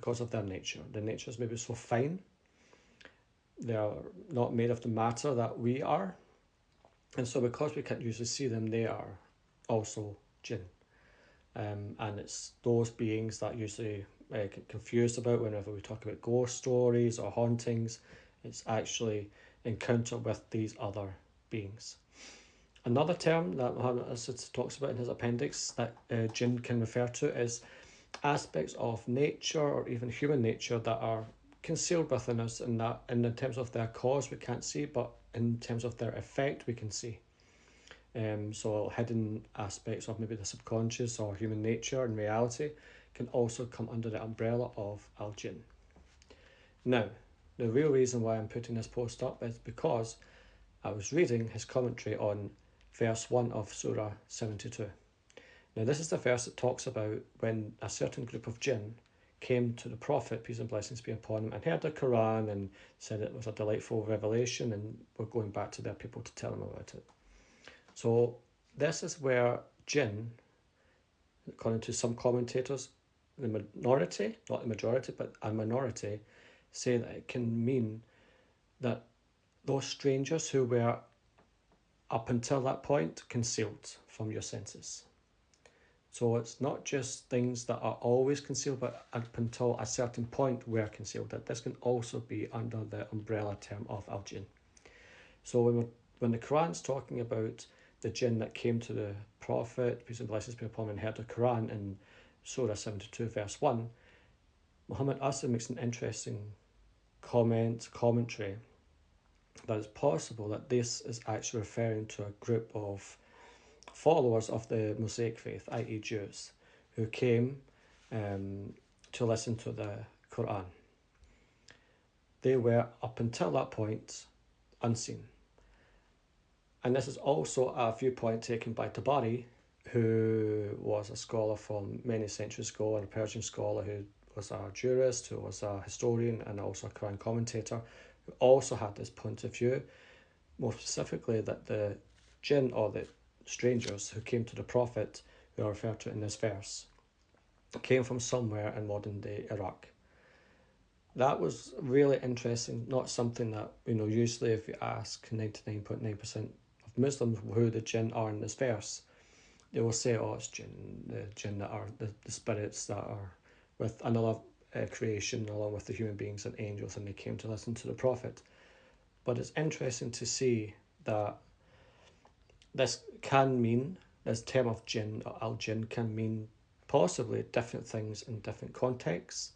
because of their nature. Their nature is maybe so fine. They are not made of the matter that we are. And so because we can't usually see them, they are also jinn. And it's those beings that usually get confused about whenever we talk about ghost stories or hauntings. It's actually encounter with these other beings. Another term that Muhammad Asad talks about in his appendix that jinn can refer to is aspects of nature or even human nature that are concealed within us, and that in terms of their cause we can't see, but in terms of their effect we can see. So hidden aspects of maybe the subconscious or human nature and reality can also come under the umbrella of al-jinn. Now, the real reason why I'm putting this post up is because I was reading his commentary on verse 1 of Surah 72. Now, this is the verse that talks about when a certain group of jinn came to the Prophet, peace and blessings be upon him, and heard the Qur'an and said it was a delightful revelation and were going back to their people to tell them about it. So this is where jinn, according to some commentators, the minority, not the majority, but a minority, say that it can mean that those strangers who were up until that point concealed from your senses. So it's not just things that are always concealed, but up until a certain point were concealed. That this can also be under the umbrella term of al-jinn. So when the Qur'an's talking about the jinn that came to the Prophet, peace and blessings be upon him, and heard the Qur'an in Surah 72 verse 1, Muhammad Asad makes an interesting commentary that it's possible that this is actually referring to a group of followers of the Mosaic faith, i.e. Jews, who came to listen to the Qur'an. They were, up until that point, unseen. And this is also a viewpoint taken by Tabari, who was a scholar from many centuries ago, and a Persian scholar who was a jurist, who was a historian, and also a Qur'an commentator, who also had this point of view, more specifically that the jinn, or the strangers who came to the Prophet, who are referred to in this verse, came from somewhere in modern day Iraq. That was really interesting, not something that, usually if you ask 99.9% of Muslims who the jinn are in this verse, they will say, oh, it's jinn, the jinn that are the spirits that are with another creation along with the human beings and angels, and they came to listen to the Prophet. But it's interesting to see that this term of jinn or al-jinn can mean possibly different things in different contexts.